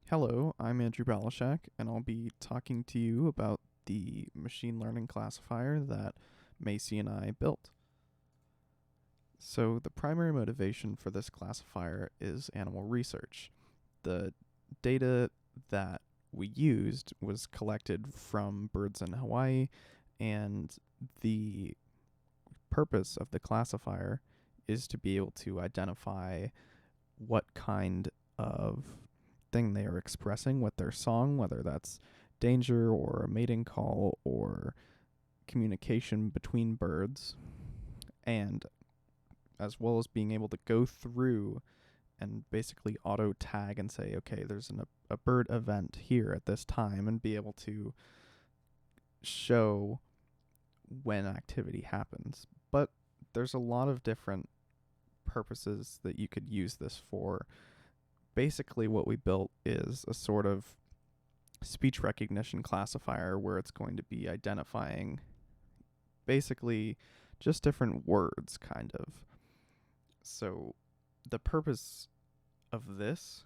Hello, I'm Andrew Balashak, and I'll be talking to you about the machine learning classifier that Macy and I built. So, the primary motivation for this classifier is animal research. The data that we used was collected from birds in Hawaii, and the purpose of the classifier is to be able to identify what kind of thing they are expressing with their song, whether that's danger or a mating call or communication between birds, and as well as being able to go through and basically auto tag and say, okay, there's a bird event here at this time, and be able to show when activity happens. But there's a lot of different purposes that you could use this for. Basically, what we built is a sort of speech recognition classifier where it's going to be identifying basically just different words, kind of. So, the purpose of this,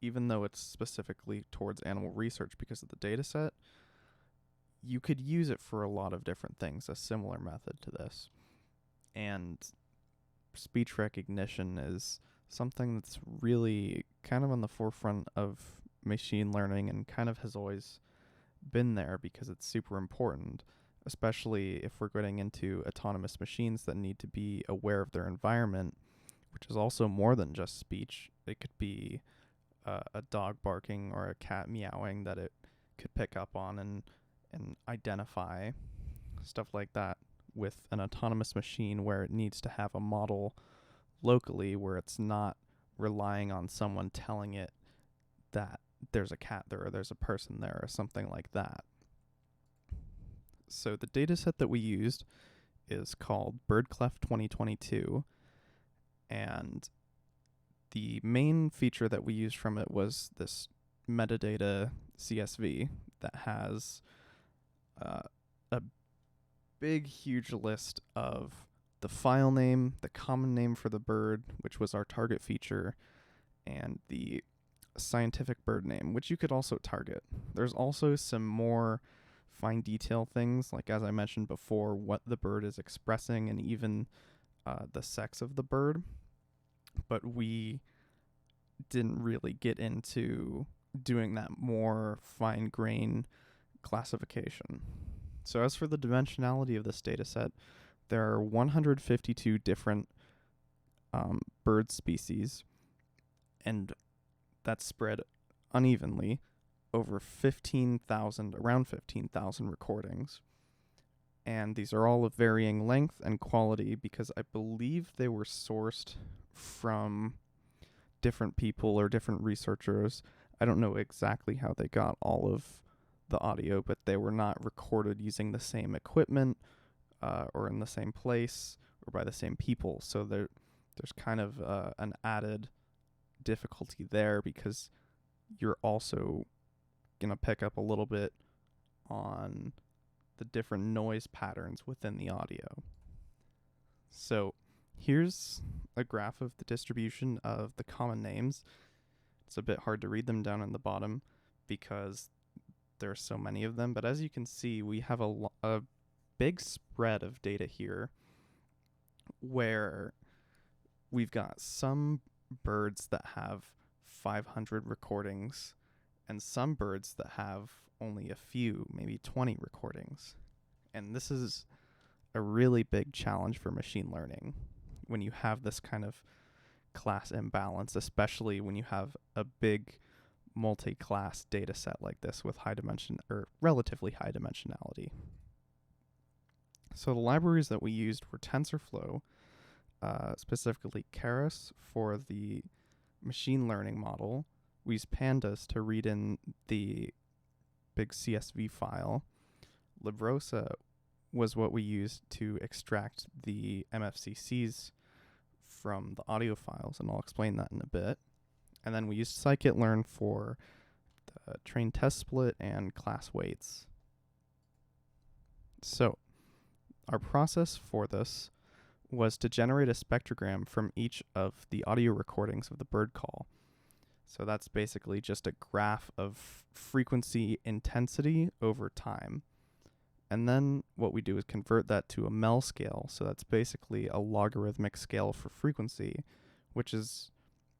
even though it's specifically towards animal research because of the data set, you could use it for a lot of different things, a similar method to this. And speech recognition is something that's really kind of on the forefront of machine learning and kind of has always been there because it's super important, especially if we're getting into autonomous machines that need to be aware of their environment, which is also more than just speech. It could be a dog barking or a cat meowing that it could pick up on and identify, stuff like that, with an autonomous machine where it needs to have a model locally where it's not relying on someone telling it that there's a cat there or there's a person there or something like that. So the data set that we used is called Birdcall 2022, and the main feature that we used from it was this metadata CSV that has a big, huge list of the file name, the common name for the bird, which was our target feature, and the scientific bird name, which you could also target. There's also some more fine detail things, like as I mentioned before, what the bird is expressing and even the sex of the bird. But we didn't really get into doing that more fine grain classification. So as for the dimensionality of this data set, there are 152 different bird species, and that's spread unevenly over around 15,000 recordings. And these are all of varying length and quality because I believe they were sourced from different people or different researchers. I don't know exactly how they got all of the audio, but they were not recorded using the same equipment or in the same place or by the same people. So there's kind of an added difficulty there because you're also going to pick up a little bit on the different noise patterns within the audio. So here's a graph of the distribution of the common names. It's a bit hard to read them down in the bottom because there are so many of them, but as you can see, we have a big spread of data here where we've got some birds that have 500 recordings and some birds that have only a few, maybe 20 recordings. And this is a really big challenge for machine learning when you have this kind of class imbalance, especially when you have a big multi-class data set like this with high dimension or relatively high dimensionality. So the libraries that we used were TensorFlow, specifically Keras for the machine learning model. We used Pandas to read in the big CSV file. Librosa was what we used to extract the MFCCs from the audio files, and I'll explain that in a bit. And then we used scikit-learn for the train test split and class weights. So our process for this was to generate a spectrogram from each of the audio recordings of the bird call. So that's basically just a graph of frequency intensity over time. And then what we do is convert that to a Mel scale. So that's basically a logarithmic scale for frequency, which is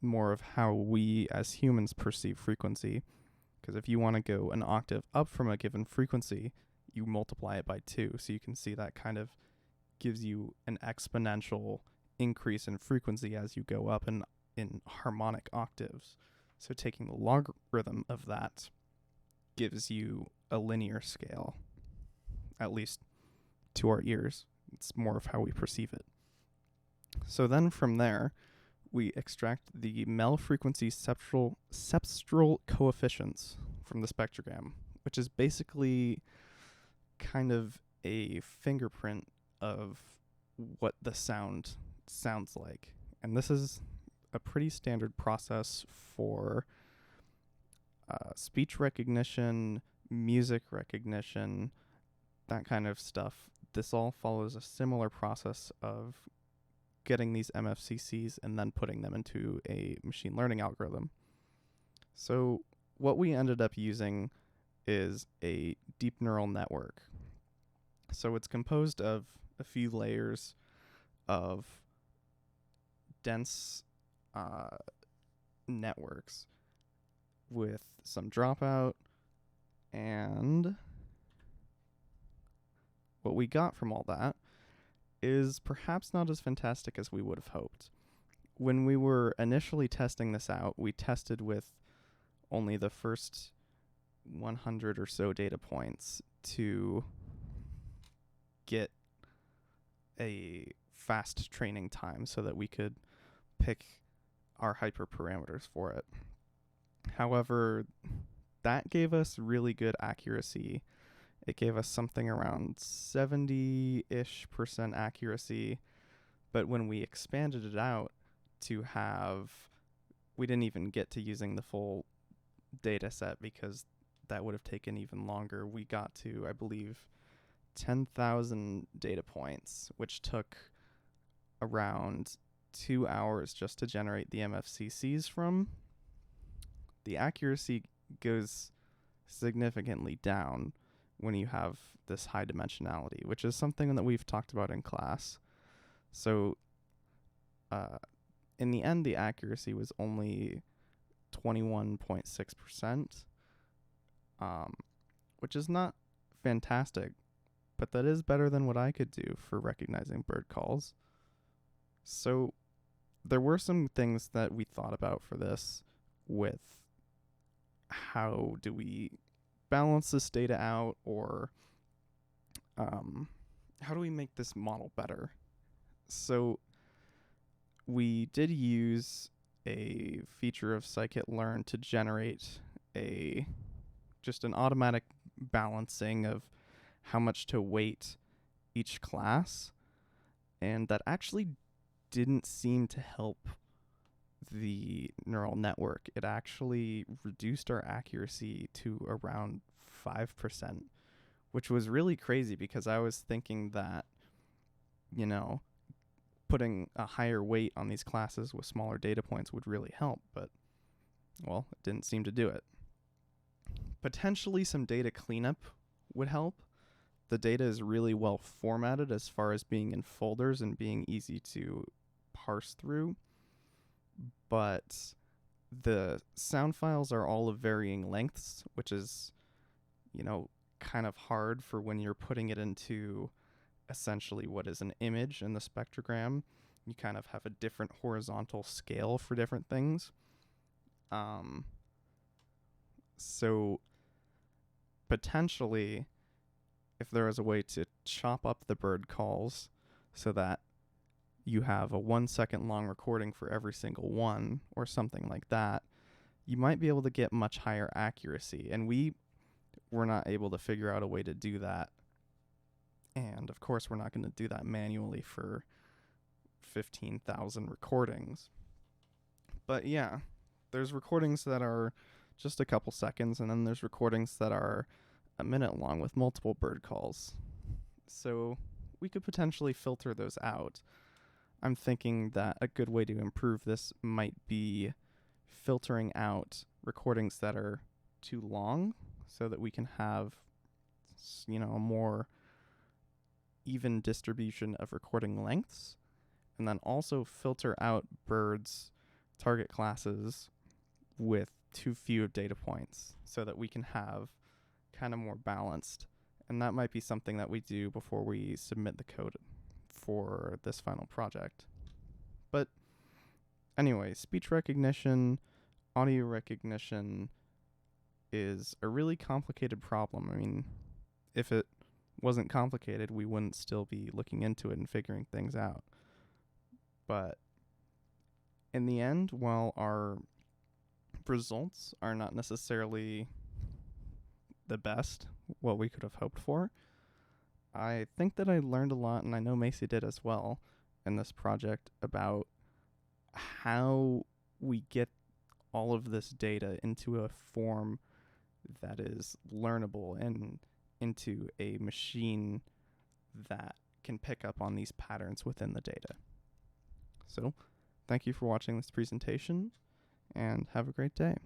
more of how we as humans perceive frequency. Because if you want to go an octave up from a given frequency, you multiply it by 2. So you can see that kind of gives you an exponential increase in frequency as you go up in harmonic octaves. So taking the logarithm of that gives you a linear scale, at least to our ears. It's more of how we perceive it. So then from there, we extract the Mel frequency cepstral coefficients from the spectrogram, which is basically kind of a fingerprint of what the sound sounds like. And this is a pretty standard process for speech recognition, music recognition, that kind of stuff. This all follows a similar process of getting these MFCCs and then putting them into a machine learning algorithm. So what we ended up using is a deep neural network. So it's composed of a few layers of dense networks with some dropout, and what we got from all that is perhaps not as fantastic as we would have hoped. When we were initially testing this out, we tested with only the first 100 or so data points to get a fast training time so that we could pick our hyperparameters for it. However, that gave us really good accuracy. It gave us something around 70-ish% accuracy. But when we expanded it out to have, we didn't even get to using the full data set because that would have taken even longer. We got to, I believe, 10,000 data points, which took around 2 hours just to generate the MFCCs from. The accuracy goes significantly down when you have this high dimensionality, which is something that we've talked about in class. So in the end, the accuracy was only 21.6%, which is not fantastic, but that is better than what I could do for recognizing bird calls. So there were some things that we thought about for this with how do we balance this data out, or how do we make this model better? So we did use a feature of scikit-learn to generate just an automatic balancing of how much to weight each class, and that actually didn't seem to help the neural network. It actually reduced our accuracy to around 5%, which was really crazy because I was thinking that, putting a higher weight on these classes with smaller data points would really help, but, well, it didn't seem to do it. Potentially some data cleanup would help. The data is really well formatted as far as being in folders and being easy to parse through, but the sound files are all of varying lengths, which is, kind of hard for when you're putting it into essentially what is an image in the spectrogram. You kind of have a different horizontal scale for different things. So potentially, if there is a way to chop up the bird calls so that you have a 1 second long recording for every single one or something like that, you might be able to get much higher accuracy. And we were not able to figure out a way to do that. And of course, we're not going to do that manually for 15,000 recordings. But yeah, there's recordings that are just a couple seconds, and then there's recordings that are a minute long with multiple bird calls. So we could potentially filter those out. I'm thinking that a good way to improve this might be filtering out recordings that are too long so that we can have, a more even distribution of recording lengths, and then also filter out birds target classes with too few data points so that we can have kind of more balanced. And that might be something that we do before we submit the code for this final project. But anyway, speech recognition, audio recognition is a really complicated problem. I mean, if it wasn't complicated, we wouldn't still be looking into it and figuring things out. But in the end, while our results are not necessarily the best, what we could have hoped for, I think that I learned a lot, and I know Macy did as well, in this project about how we get all of this data into a form that is learnable and into a machine that can pick up on these patterns within the data. So, thank you for watching this presentation, and have a great day.